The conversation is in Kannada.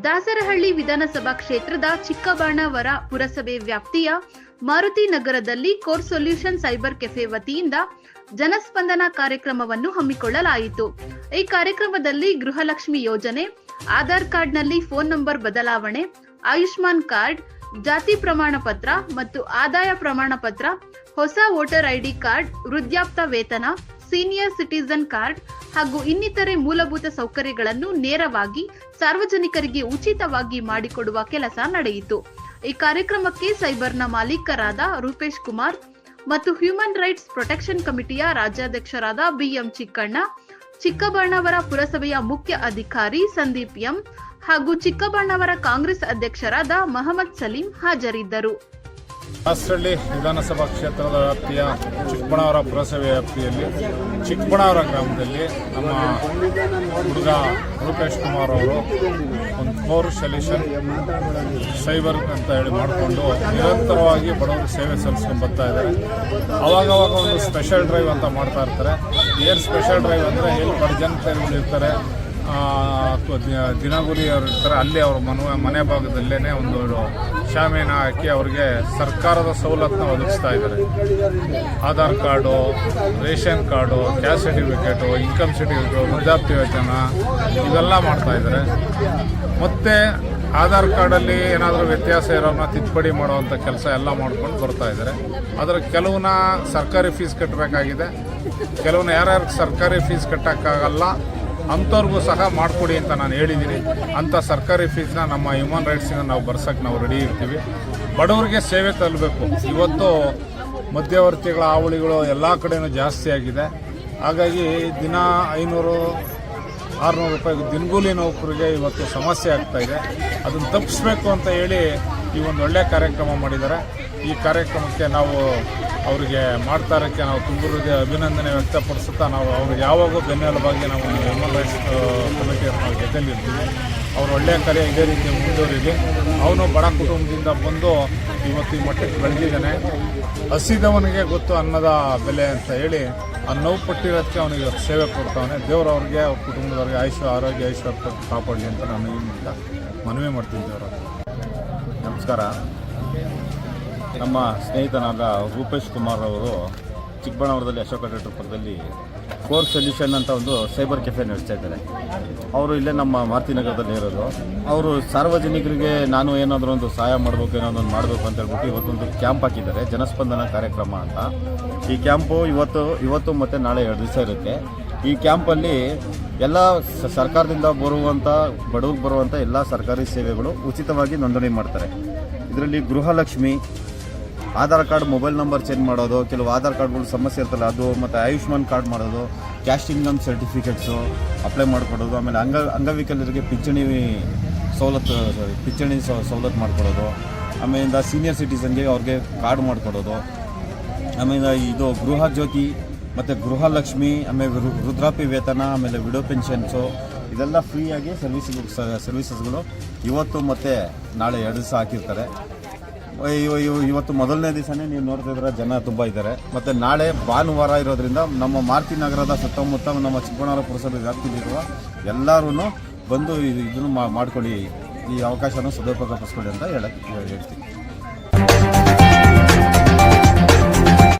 ದಾಸರಹಳ್ಳಿ ವಿಧಾನಸಭಾ ಕ್ಷೇತ್ರದ ಚಿಕ್ಕಬಾಣಾವರ ಪುರಸಭೆ ವ್ಯಾಪ್ತಿಯ ಮಾರುತಿ ನಗರದಲ್ಲಿ ಕೋರ್ ಸೊಲ್ಯೂಷನ್ ಸೈಬರ್ ಕೆಫೆ ವತಿಯಿಂದ ಜನಸ್ಪಂದನ ಕಾರ್ಯಕ್ರಮವನ್ನು ಹಮ್ಮಿಕೊಳ್ಳಲಾಯಿತು. ಈ ಕಾರ್ಯಕ್ರಮದಲ್ಲಿ ಗೃಹಲಕ್ಷ್ಮಿ ಯೋಜನೆ, ಆಧಾರ್ ಕಾರ್ಡ್ನಲ್ಲಿ ಫೋನ್ ನಂಬರ್ ಬದಲಾವಣೆ, ಆಯುಷ್ಮಾನ್ ಕಾರ್ಡ್, ಜಾತಿ ಪ್ರಮಾಣ ಪತ್ರ ಮತ್ತು ಆದಾಯ ಪ್ರಮಾಣ ಪತ್ರ, ಹೊಸ ವೋಟರ್ ಐಡಿ ಕಾರ್ಡ್, ವೃದ್ಧಾಪ್ತ ವೇತನ, ಸೀನಿಯರ್ ಸಿಟಿಜನ್ ಕಾರ್ಡ್ ಹಾಗೂ ಇನ್ನಿತರೆ ಮೂಲಭೂತ ಸೌಕರ್ಯಗಳನ್ನು ನೇರವಾಗಿ ಸಾರ್ವಜನಿಕರಿಗೆ ಉಚಿತವಾಗಿ ಮಾಡಿಕೊಡುವ ಕೆಲಸ ನಡೆಯಿತು. ಈ ಕಾರ್ಯಕ್ರಮಕ್ಕೆ ಸೈಬರ್ನ ಮಾಲೀಕರಾದ ರೂಪೇಶ್ ಕುಮಾರ್ ಮತ್ತು ಹ್ಯೂಮನ್ ರೈಟ್ಸ್ ಪ್ರೊಟೆಕ್ಷನ್ ಕಮಿಟಿಯ ರಾಜ್ಯಾಧ್ಯಕ್ಷರಾದ ಬಿಎಂ ಚಿಕ್ಕಣ್ಣ, ಚಿಕ್ಕಬಾಣಾವರ ಪುರಸಭೆಯ ಮುಖ್ಯ ಅಧಿಕಾರಿ ಸಂದೀಪ್ ಎಂ ಹಾಗೂ ಚಿಕ್ಕಬಾಣಾವರ ಕಾಂಗ್ರೆಸ್ ಅಧ್ಯಕ್ಷರಾದ ಮಹಮ್ಮದ್ ಸಲೀಂ ಹಾಜರಿದ್ದರು. ದಾಸರಹಳ್ಳಿ ವಿಧಾನಸಭಾ ಕ್ಷೇತ್ರದ ವ್ಯಾಪ್ತಿಯ ಚಿಕ್ಕಬಾಣಾವರ ಪುರಸಭೆ ವ್ಯಾಪ್ತಿಯಲ್ಲಿ ಚಿಕ್ಕಬಾಣಾವರ ಗ್ರಾಮದಲ್ಲಿ ನಮ್ಮ ಹುಡುಗ ರೂಪೇಶ್ ಕುಮಾರ್ ಅವರು ಒಂದು ಕೋರ್ ಸೊಲ್ಯೂಷನ್ ಸೈಬರ್ ಅಂತ ಹೇಳಿ ಮಾಡಿಕೊಂಡು ನಿರಂತರವಾಗಿ ಬಡವರು ಸೇವೆ ಸಲ್ಲಿಸ್ಕೊಂಡು ಬರ್ತಾ ಇದ್ದಾರೆ. ಅವಾಗವಾಗ ಒಂದು ಸ್ಪೆಷಲ್ ಡ್ರೈವ್ ಅಂತ ಮಾಡ್ತಾ ಇರ್ತಾರೆ. ಏನು ಸ್ಪೆಷಲ್ ಡ್ರೈವ್ ಅಂದರೆ ಎಲ್ಲಿ ಬಡ ಜನತೆಗಳು ಇರ್ತಾರೆ, ದಿನಗೂಲಿ ಅವರು ಇರ್ತಾರೆ, ಅಲ್ಲಿ ಅವ್ರ ಮನೆ ಭಾಗದಲ್ಲೇ ಒಂದು ಶಾಮಿಯಾನ ಹಾಕಿ ಅವ್ರಿಗೆ ಸರ್ಕಾರದ ಸವಲತ್ತನ್ನ ಒದಗಿಸ್ತಾ ಇದ್ದಾರೆ. Aadhaar card, ration card, caste certificate, income certificate, ವೃದ್ಧಾಪ್ಯ ವೇತನ ಇವೆಲ್ಲ ಮಾಡ್ತಾ ಇದ್ದಾರೆ. ಮತ್ತು ಆಧಾರ್ ಕಾರ್ಡಲ್ಲಿ ಏನಾದರೂ ವ್ಯತ್ಯಾಸ ಇರೋನ್ನ ತಿದ್ದುಪಡಿ ಮಾಡುವಂಥ ಕೆಲಸ ಎಲ್ಲ ಮಾಡ್ಕೊಂಡು ಬರ್ತಾ ಇದ್ದಾರೆ. ಅದರ ಕೆಲವನ್ನ ಸರ್ಕಾರಿ ಫೀಸ್ ಕಟ್ಟಬೇಕಾಗಿದೆ, ಕೆಲವನ್ನ ಯಾರ್ಯಾರಿಗೆ ಸರ್ಕಾರಿ ಫೀಸ್ ಕಟ್ಟೋಕ್ಕಾಗಲ್ಲ ಅಂಥವ್ರಿಗೂ ಸಹ ಮಾಡಿಕೊಡಿ ಅಂತ ನಾನು ಹೇಳಿದ್ದೀನಿ. ಅಂಥ ಸರ್ಕಾರಿ ಫೀಸ್ನ ನಮ್ಮ ಹ್ಯೂಮನ್ ರೈಟ್ಸಿಂದ ನಾವು ಬರ್ಸೋಕ್ಕೆ ನಾವು ರೆಡಿ ಇರ್ತೀವಿ. ಬಡವರಿಗೆ ಸೇವೆ ತಲುಪಬೇಕು. ಇವತ್ತು ಮಧ್ಯವರ್ತಿಗಳ ಹಾವಳಿಗಳು ಎಲ್ಲ ಕಡೆಯೂ ಜಾಸ್ತಿ ಆಗಿದೆ. ಹಾಗಾಗಿ ದಿನ 500-600 ರೂಪಾಯಿ ದಿನಗೂಲಿ ನೌಕರಿಗೆ ಇವತ್ತು ಸಮಸ್ಯೆ ಆಗ್ತಾಯಿದೆ. ಅದನ್ನು ತಪ್ಪಿಸ್ಬೇಕು ಅಂತ ಹೇಳಿ ಈ ಒಂದು ಒಳ್ಳೆಯ ಕಾರ್ಯಕ್ರಮ ಮಾಡಿದ್ದಾರೆ. ಈ ಕಾರ್ಯಕ್ರಮಕ್ಕೆ ನಾವು ಅವರಿಗೆ ಮಾಡ್ತಾ ಇರೋಕ್ಕೆ ನಾವು ತುಂಬ ಅಭಿನಂದನೆ ವ್ಯಕ್ತಪಡಿಸುತ್ತಾ ನಾವು ಅವ್ರಿಗೆ ಯಾವಾಗೂ ಬೆನ್ನೆಲುಬಾಗಿ ನಾವು ಹ್ಯೂಮನ್ ರೈಟ್ಸ್ ಕಮಿಟಿಯವ್ರು ನಾವು ಜೊತೆಯಲ್ಲಿರ್ತೀವಿ. ಅವರು ಒಳ್ಳೆಯ ಕಾರ್ಯ ಇದೇ ರೀತಿ ಮುಂದುವರಿಲಿ. ಅವನು ಬಡ ಕುಟುಂಬದಿಂದ ಬಂದು ಇವತ್ತು ಈ ಮಟ್ಟಕ್ಕೆ ಬೆಳೆದಿದ್ದಾನೆ. ಹಸಿದವನಿಗೆ ಗೊತ್ತು ಅನ್ನದ ಬೆಲೆ ಅಂತ ಹೇಳಿ ಆ ನೋವು ಪಟ್ಟಿರೋದಕ್ಕೆ ಅವನಿಗೆ ಸೇವೆ ಕೊಡ್ತಾವನೆ. ದೇವರು ಅವ್ರಿಗೆ ಅವ್ರ ಕುಟುಂಬದವ್ರಿಗೆ ಆರೋಗ್ಯ ಐಶ್ವರ್ಯ ಕೊಟ್ಟು ಕಾಪಾಡಲಿ ಅಂತ ನಾನು ಈ ಮೂಲಕ ಮನವಿ ಮಾಡ್ತೀನಿ. ದೇವರ ನಮಸ್ಕಾರ. ನಮ್ಮ ಸ್ನೇಹಿತನಾದ ರೂಪೇಶ್ ಕುಮಾರ್ ಅವರು ಚಿಕ್ಕಬಾಣಾವರದಲ್ಲಿ ಅಶೋಕ ಥಿಯೇಟರ್ ಪಕ್ಕದಲ್ಲಿ ಕೋರ್ ಸೊಲ್ಯೂಷನ್ ಅಂತ ಒಂದು ಸೈಬರ್ ಕೆಫೆ ನಡೆಸ್ತಾ ಇದ್ದಾರೆ. ಅವರು ಇಲ್ಲೇ ನಮ್ಮ ಮಾರುತಿ ನಗರದಲ್ಲಿ ಇರೋದು. ಅವರು ಸಾರ್ವಜನಿಕರಿಗೆ ನಾನು ಏನಾದರೂ ಒಂದು ಸಹಾಯ ಮಾಡಬೇಕು, ಏನಾದರೂ ಮಾಡಬೇಕು ಅಂತ ಹೇಳ್ಬಿಟ್ಟು ಇವತ್ತೊಂದು ಕ್ಯಾಂಪ್ ಹಾಕಿದ್ದಾರೆ, ಜನಸ್ಪಂದನ ಕಾರ್ಯಕ್ರಮ ಅಂತ. ಈ ಕ್ಯಾಂಪು ಇವತ್ತು ಮತ್ತು ನಾಳೆ 2 ದಿವಸ ಇರುತ್ತೆ. ಈ ಕ್ಯಾಂಪಲ್ಲಿ ಎಲ್ಲ ಸರ್ಕಾರದಿಂದ ಬಡವ್ರಿಗೆ ಬರುವಂಥ ಎಲ್ಲ ಸರ್ಕಾರಿ ಸೇವೆಗಳು ಉಚಿತವಾಗಿ ನೋಂದಣಿ ಮಾಡ್ತಾರೆ. ಇದರಲ್ಲಿ Gruhalakshmi, Aadhaar card mobile number change ಮಾಡೋದು, ಕೆಲವು ಆಧಾರ್ ಕಾರ್ಡ್ಗಳು ಸಮಸ್ಯೆ ಇರ್ತಲ್ಲ ಅದು, ಮತ್ತು ಆಯುಷ್ಮಾನ್ ಕಾರ್ಡ್ ಮಾಡೋದು, ಕ್ಯಾಸ್ಟ್ ಇನ್ಕಮ್ ಸರ್ಟಿಫಿಕೇಟ್ಸು ಅಪ್ಲೈ ಮಾಡಿಕೊಡೋದು, ಆಮೇಲೆ ಅಂಗವಿಕಲರಿಗೆ ಪಿಂಚಣಿ ಸವಲತ್ತು ಮಾಡಿಕೊಡೋದು, ಆಮೇಲಿಂದ ಸೀನಿಯರ್ ಸಿಟಿಸನ್ಗೆ ಅವ್ರಿಗೆ ಕಾರ್ಡ್ ಮಾಡಿಕೊಡೋದು, ಆಮೇಲೆ ಇದು ಗೃಹ ಜ್ಯೋತಿ ಮತ್ತು ಗೃಹಲಕ್ಷ್ಮಿ, ಆಮೇಲೆ ವೃದ್ಧಾಪ್ಯ ವೇತನ, ಆಮೇಲೆ ವಿಡೋ ಪೆನ್ಷನ್ಸು ಇದೆಲ್ಲ ಫ್ರೀಯಾಗಿ ಸರ್ವಿಸಸ್ಗಳು ಇವತ್ತು ಮತ್ತು ನಾಳೆ 2 ದಿವಸ ಹಾಕಿರ್ತಾರೆ. ಇವತ್ತು ಮೊದಲನೇ ದಿವಸನೇ ನೀವು ನೋಡ್ತಿದ್ರೆ ಜನ ತುಂಬ ಇದ್ದಾರೆ. ಮತ್ತು ನಾಳೆ ಭಾನುವಾರ ಇರೋದ್ರಿಂದ ನಮ್ಮ ಮಾರುತಿ ನಗರದ ಸುತ್ತಮುತ್ತ ನಮ್ಮ ಚಿಕ್ಕಬಾಣಾವರ ಪುರಸಭೆ ವ್ಯಾಪ್ತಿಯಲ್ಲಿರುವ ಎಲ್ಲರೂ ಬಂದು ಇದನ್ನು ಮಾಡ್ಕೊಳ್ಳಿ, ಈ ಅವಕಾಶನ ಸದುಪಯೋಗಪಡಿಸ್ಕೊಳ್ಳಿ ಅಂತ ಹೇಳ್ತೀನಿ.